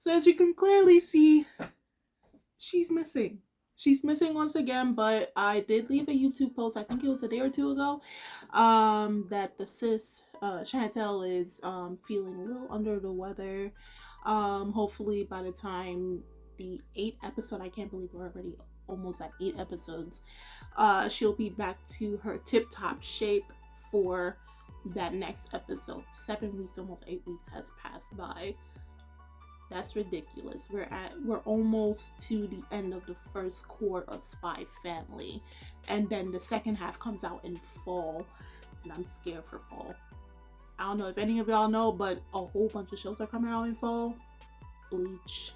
So as you can clearly see, she's missing. She's missing once again, but I did leave a YouTube post, I think it was a day or two ago, that the sis, Chantel, is feeling a little under the weather. Hopefully by the time the 8th episode, I can't believe we're already almost at 8 episodes, she'll be back to her tip-top shape for that next episode. 7 weeks, almost 8 weeks has passed by. That's ridiculous. We're almost to the end of the first quarter of Spy Family, and then the second half comes out in fall, and I'm scared for fall. I don't know if any of y'all know, but a whole bunch of shows are coming out in fall. Bleach,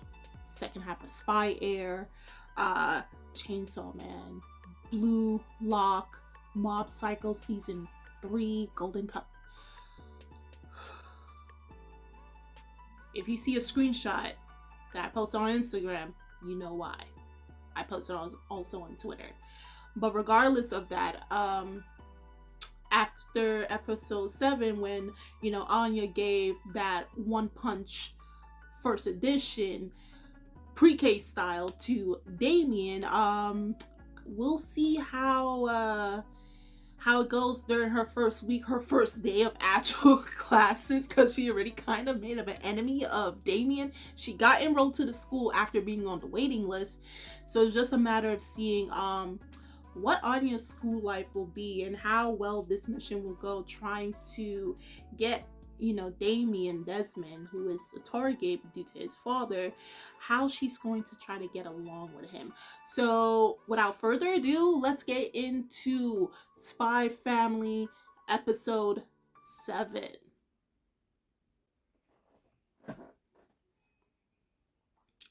second half of Spy Air, Chainsaw Man, Blue Lock, Mob Psycho Season 3, Golden Cup. If you see a screenshot that I posted on Instagram, you know why. I posted also on Twitter. But regardless of that, after episode 7, when, Anya gave that One Punch first edition pre-K style to Damien, we'll see how it goes during her first week, her first day of actual classes, because she already kind of made of an enemy of Damien. She got enrolled to the school after being on the waiting list, so it's just a matter of seeing what Anya's school life will be and how well this mission will go, trying to get Damien Desmond, who is the target due to his father, how she's going to try to get along with him. So without further ado, let's get into Spy Family episode 7.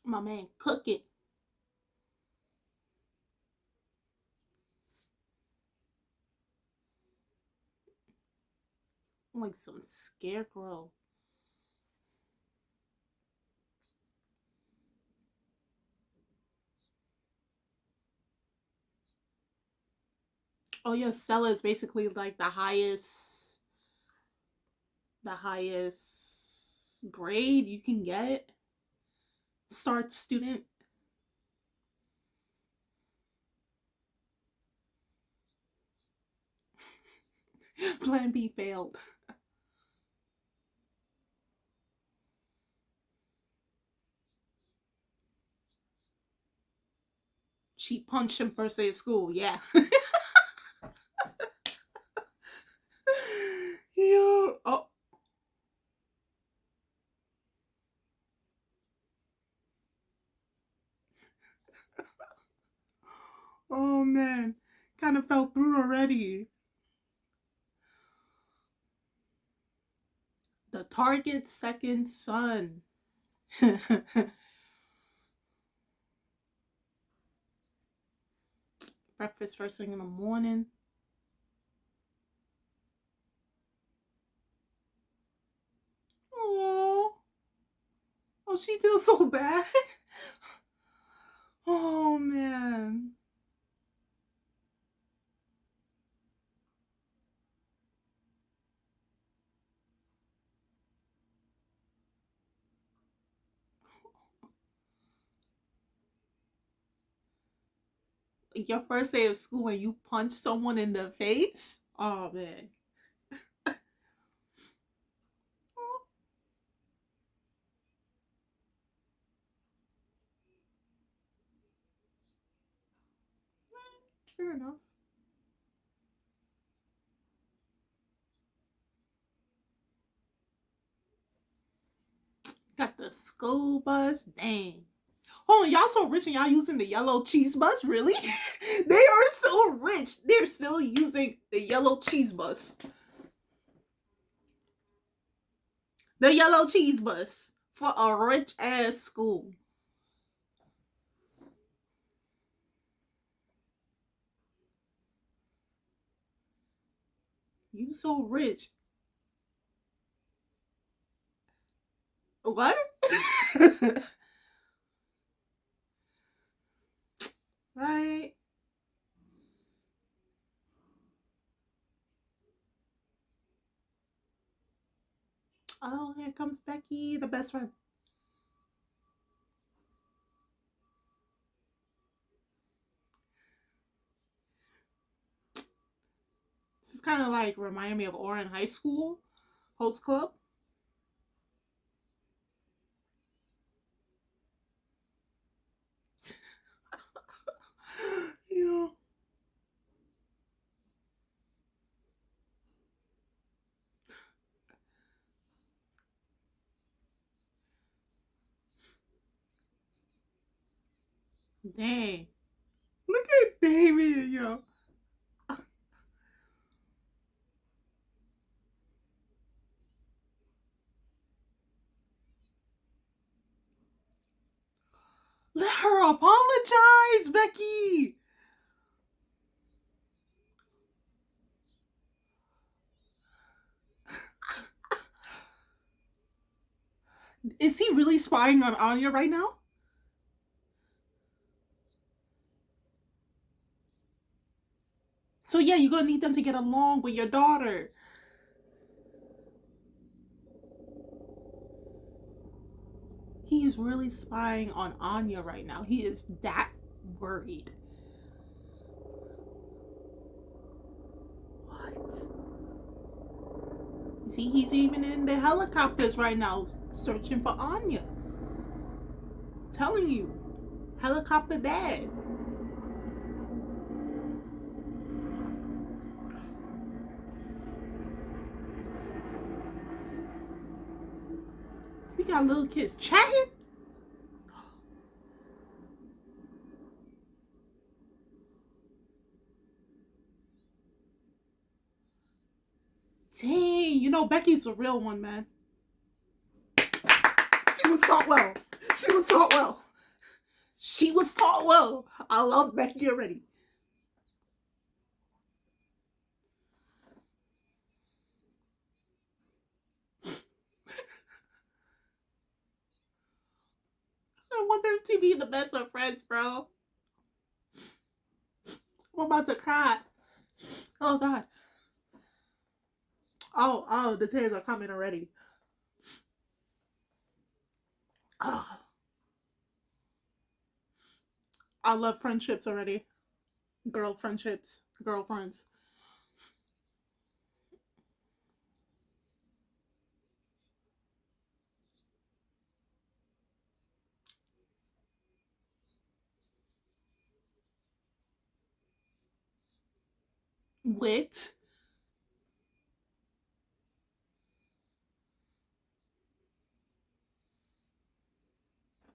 My man cooking. Like some scarecrow. Oh yeah, Stella is basically like the highest grade you can get. Start student. Plan B failed. She punched him first day of school, yeah. Yo, oh. Oh man, kind of fell through already. The target's second son. Breakfast first thing in the morning. Oh, she feels so bad. Oh man. Your first day of school and you punch someone in the face? Oh man. Fair enough. Got the school bus. Dang. Oh, y'all so rich and y'all using the yellow cheese bus? Really? They are so rich. They're still using the yellow cheese bus. The yellow cheese bus for a rich ass school. You so rich. What? Right? Oh, here comes Becky, the best friend. kind of like reminding me of Oran High School Host Club. Yeah. Dang. Look at Damien, yo. Let her apologize, Becky. Is he really spying on Anya right now? So yeah, you're gonna need them to get along with your daughter. He's really spying on Anya right now. He is that worried. What? See, he's even in the helicopters right now searching for Anya. I'm telling you. Helicopter dad. We got little kids chatting. Dang, you know Becky's a real one, man. She was taught well. She was taught well. She was taught well. I love Becky already. I want them to be the best of friends, bro. I'm about to cry. Oh God. Oh, the tears are coming already. Oh, I love friendships already. Girl friendships. Girlfriends. Wit.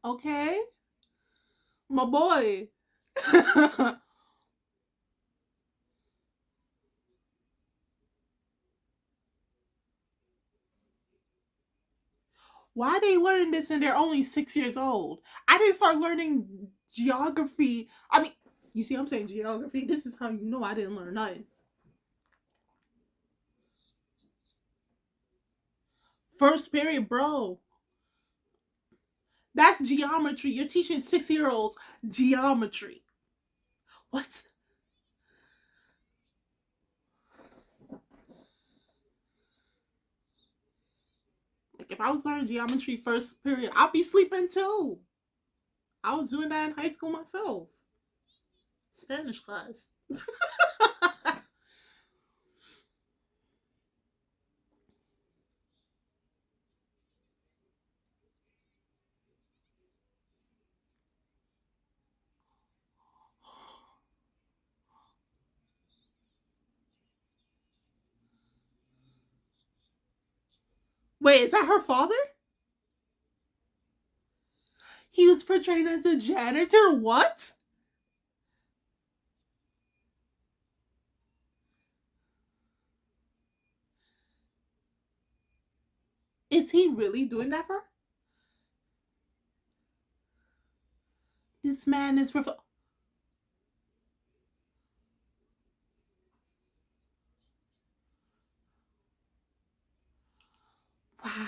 Okay. My boy. Why are they learning this and they're only 6 years old? I didn't start learning geography. I mean, you see, I'm saying geography. This is how you know I didn't learn nothing. First period, bro. That's geometry. You're teaching 6 year olds geometry. What? Like, if I was learning geometry first period, I'd be sleeping too. I was doing that in high school myself. Spanish class. Wait, is that her father? He was portrayed as a janitor? What? Is he really doing that for her? This man is for. Wow.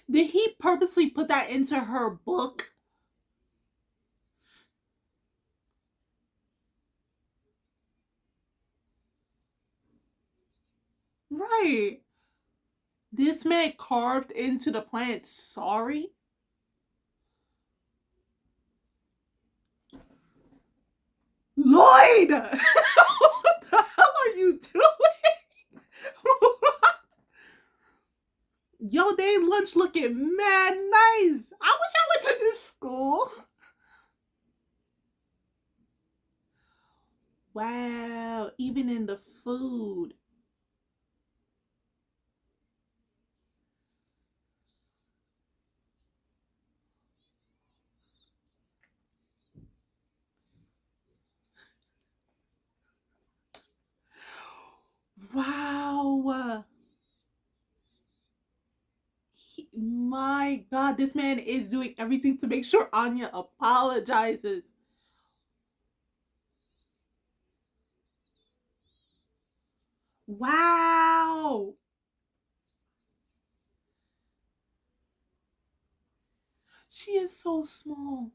Did he purposely put that into her book? Right. This man carved into the plant, sorry? Lloyd! What the hell are you doing? Yo, they lunch looking mad nice. I wish I went to this school. Wow, even in the food. Wow. My God, this man is doing everything to make sure Anya apologizes. Wow. She is so small.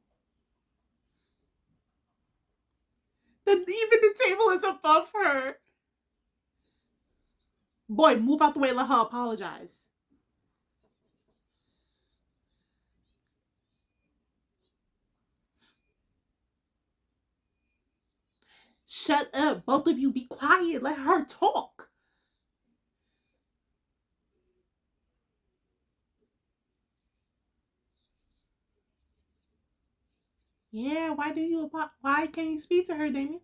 That even the table is above her. Boy, move out the way, let her apologize. Shut up. Both of you be quiet. Let her talk. Yeah, why can't you speak to her, Damien?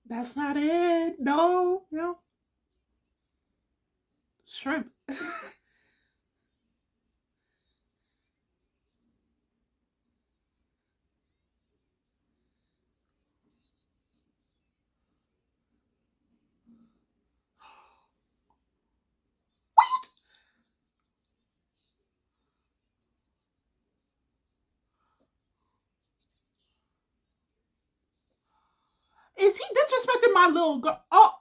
That's not it. No, no. Shrimp. Is he disrespecting my little girl? Oh,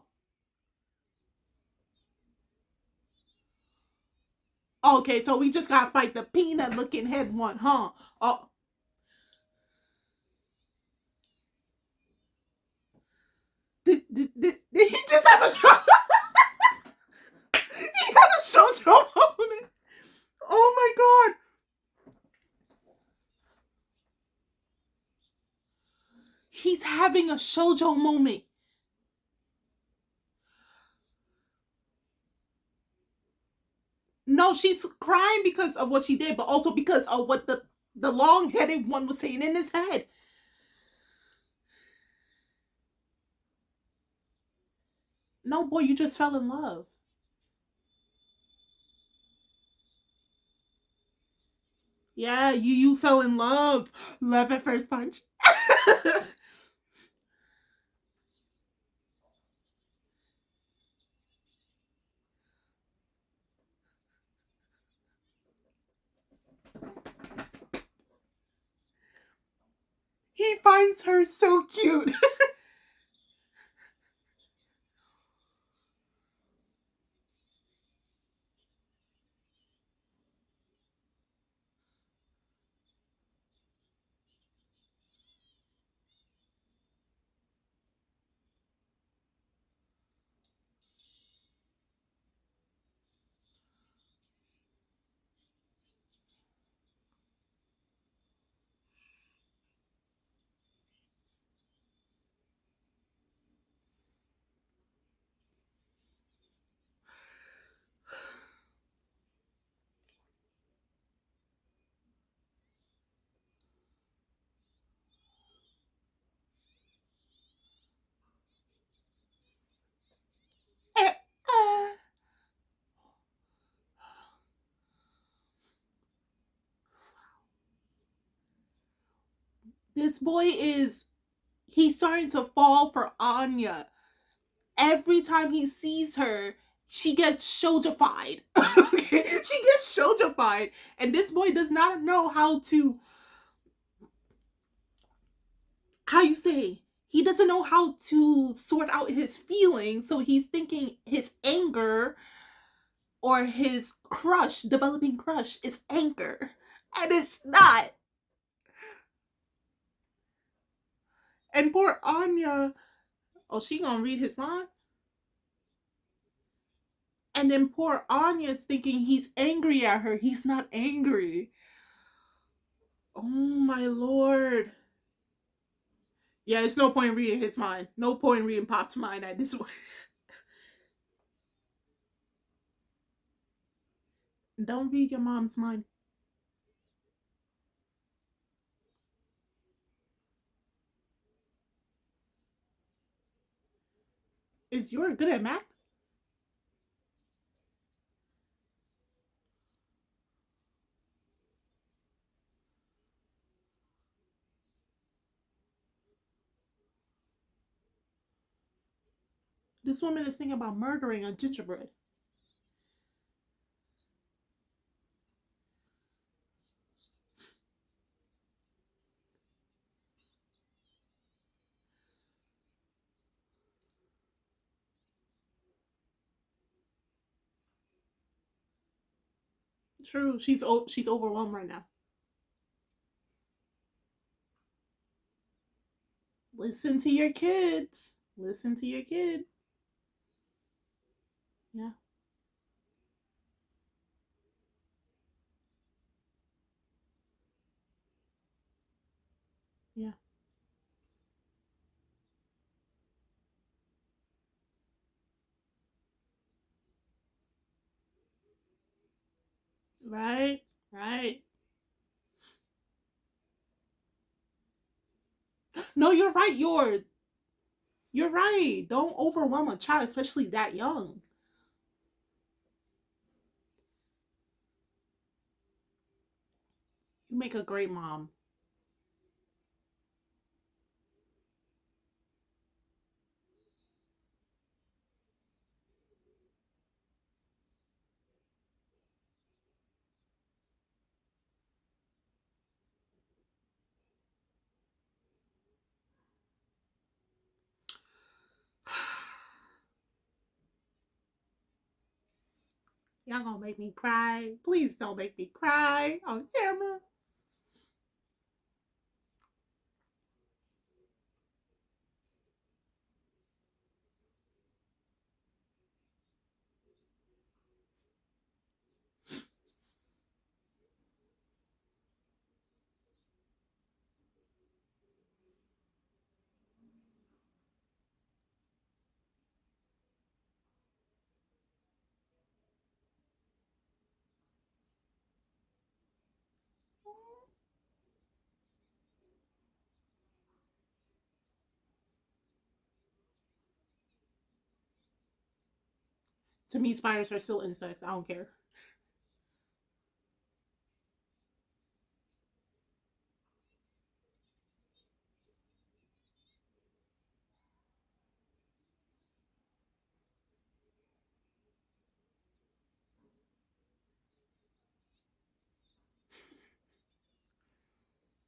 okay, so we just gotta fight the peanut looking head one, huh? Oh, did he just have a he had a shoujo moment? Oh my God. He's having a shoujo moment. No, she's crying because of what she did, but also because of what the long headed one was saying in his head. No, boy, you just fell in love. Yeah, you fell in love. Love at first punch. He finds her so cute. Eh, uh, this boy is he's starting to fall for Anya. Every time he sees her, she gets shojified. Okay, she gets shojified, and this boy does not know how you say he doesn't know how to sort out his feelings. So he's thinking his anger or his crush, developing crush, is Anchor. And it's not. And poor Anya, oh, she gonna read his mind? And then poor Anya's thinking he's angry at her. He's not angry. Oh my lord. Yeah, it's no point reading his mind. No point reading Pop's mind at this point. Don't read your mom's mind. Is you're good at math? This woman is thinking about murdering a gingerbread. True, she's overwhelmed right now. Listen to your kids. Listen to your kid. Yeah, yeah. Right, right. No, you're right. You're right. Don't overwhelm a child, especially that young. You make a great mom. Y'all gonna make me cry. Please don't make me cry on camera. To me, spiders are still insects. I don't care.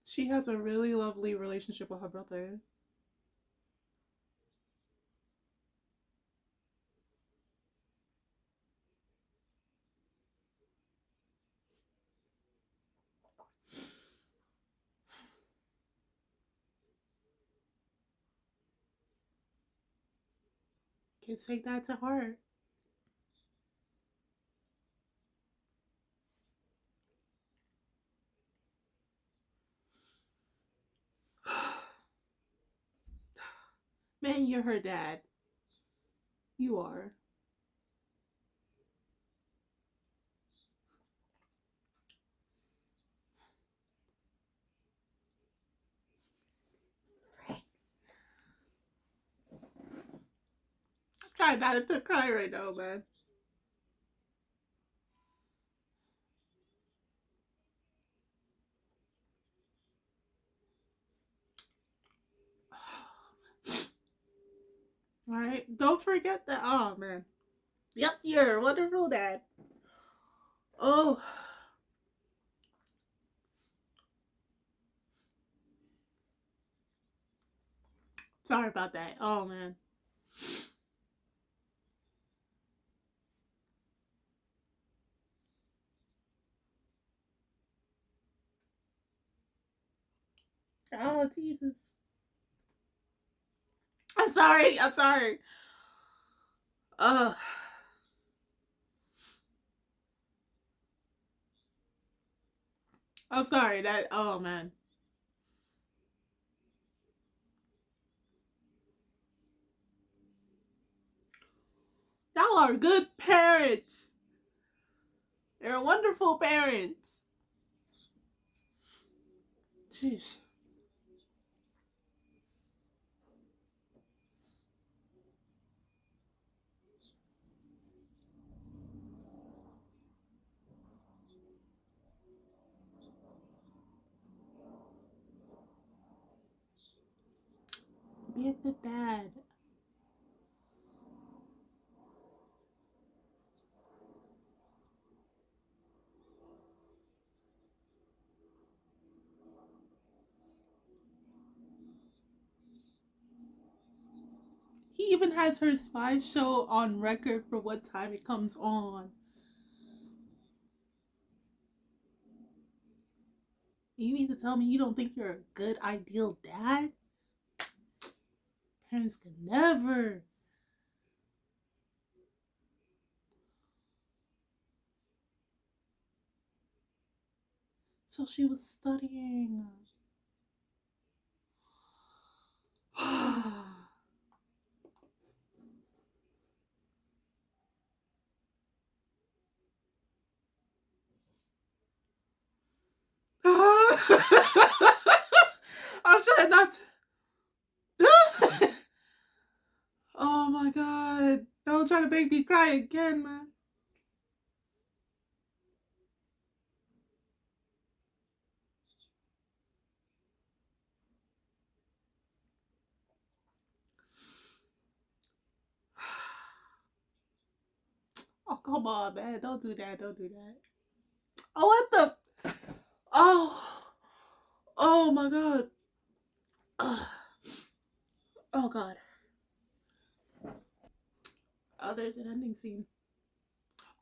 She has a really lovely relationship with her brother. Kids take that to heart. Man, you're her dad. You are. I'm trying not to cry right now, man. All right. Don't forget that. Oh, man. Yep, you're a wonderful dad. Oh, sorry about that. Oh, man. Oh, Jesus. I'm sorry. I'm sorry. Ugh. I'm sorry. That, oh, man. Y'all are good parents. They're wonderful parents. Jeez. Be a good dad. He even has her spy show on record for what time it comes on. You mean to tell me you don't think you're a good, ideal dad? Parents could never. So she was studying. I'm trying not to. Oh my god. Don't try to make me cry again, man. Oh, come on, man. Don't do that. Don't do that. Oh, what the? Oh. Oh my god. Oh god. Oh, there's an ending scene.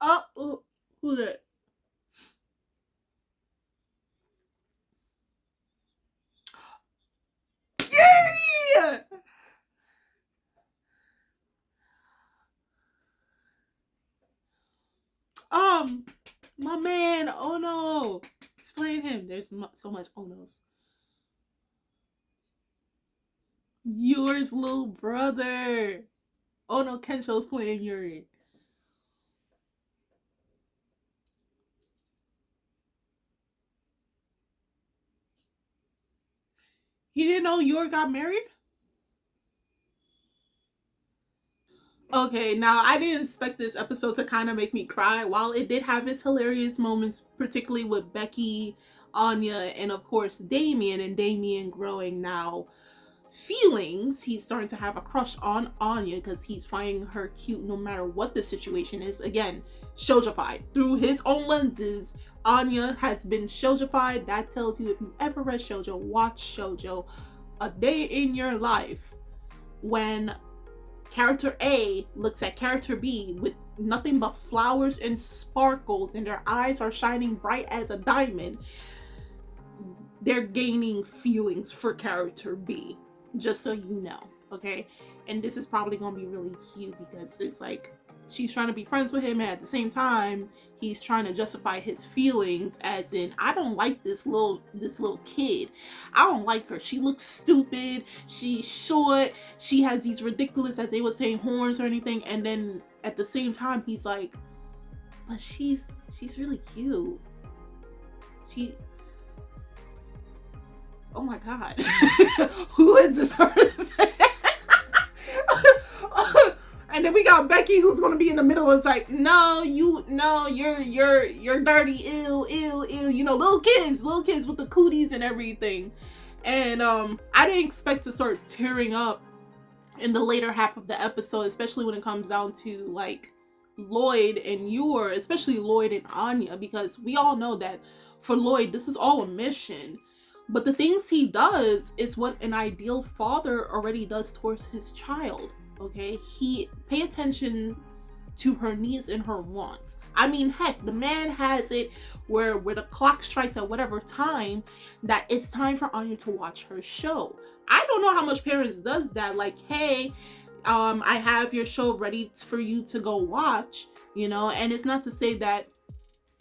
Oh, who's that? Yeah! My man. Oh no. Explain him. There's so much oh no's. Yours little brother. Oh no, Kensho's playing Yuri. He didn't know Yuri got married? Okay, now I didn't expect this episode to kind of make me cry. While it did have its hilarious moments, particularly with Becky, Anya, and of course Damien, and Damien growing now feelings. He's starting to have a crush on Anya because he's finding her cute no matter what the situation is. Again, shoujified. Through his own lenses, Anya has been shoujified. That tells you if you ever read shoujo, watch shoujo. A day in your life when character A looks at character B with nothing but flowers and sparkles and their eyes are shining bright as a diamond, they're gaining feelings for character B. Just so you know, okay? And this is probably gonna be really cute because it's like she's trying to be friends with him, and at the same time he's trying to justify his feelings as in, I don't like this little kid. I don't like her. She looks stupid. She's short. She has these ridiculous, as they were saying, horns or anything. And then at the same time he's like, but she's really cute. She, oh my god. Who is this person? And then we got Becky who's gonna be in the middle. It's like, no, you're dirty, ew, you know, little kids with the cooties and everything. And I didn't expect to start tearing up in the later half of the episode, especially when it comes down to like Lloyd and Yor, especially Lloyd and Anya, because we all know that for Lloyd this is all a mission. But the things he does is what an ideal father already does towards his child. Okay, he pay attention to her needs and her wants. I mean, heck, the man has it where the clock strikes at whatever time that it's time for Anya to watch her show. I don't know how much parents does that. Like, hey, I have your show ready for you to go watch, you know, and it's not to say that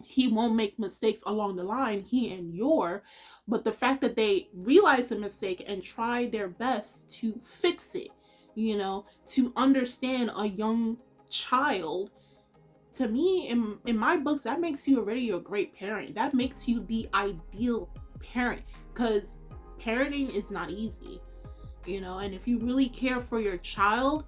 he won't make mistakes along the line, he and your, but the fact that they realize a mistake and try their best to fix it, you know, to understand a young child, to me, in my books, that makes you already a great parent. That makes you the ideal parent, because parenting is not easy, you know, and if you really care for your child,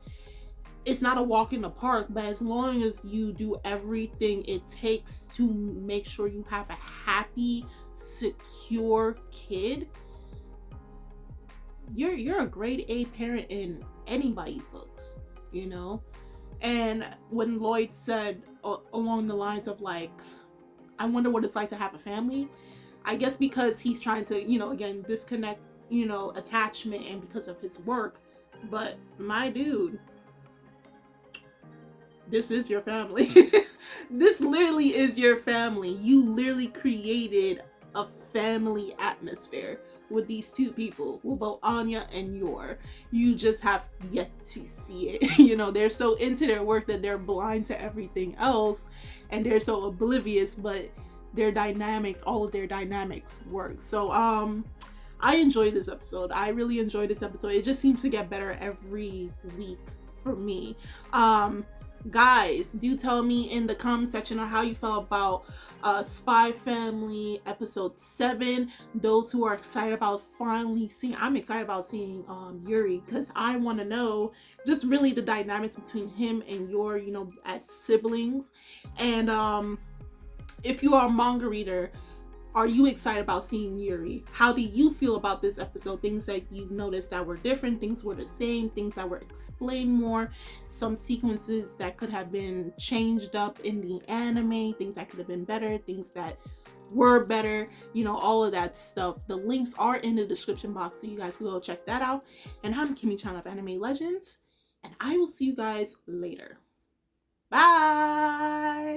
it's not a walk in the park, but as long as you do everything it takes to make sure you have a happy, secure kid, you're a grade A parent in anybody's books, you know. And when Lloyd said along the lines of like, I wonder what it's like to have a family, I guess because he's trying to, you know, again, disconnect, you know, attachment and because of his work. But my dude, this is your family. This literally is your family. You literally created a family atmosphere with these two people, with both Anya and Yor. You just have yet to see it. You know, they're so into their work that they're blind to everything else, and they're so oblivious, but their dynamics, all of their dynamics work. So I enjoyed this episode. I really enjoyed this episode. It just seems to get better every week for me. Guys, do tell me in the comment section on how you felt about Spy Family episode 7. Those who are excited about finally seeing, I'm excited about seeing Yuri, because I want to know just really the dynamics between him and Yor, you know, as siblings. And if you are a manga reader, are you excited about seeing Yuri? How do you feel about this episode? Things that you've noticed that were different, things were the same, things that were explained more, some sequences that could have been changed up in the anime, things that could have been better, things that were better, you know, all of that stuff. The links are in the description box, so you guys can go check that out. And I'm Kimmy-chan of Anime Legends, and I will see you guys later. Bye!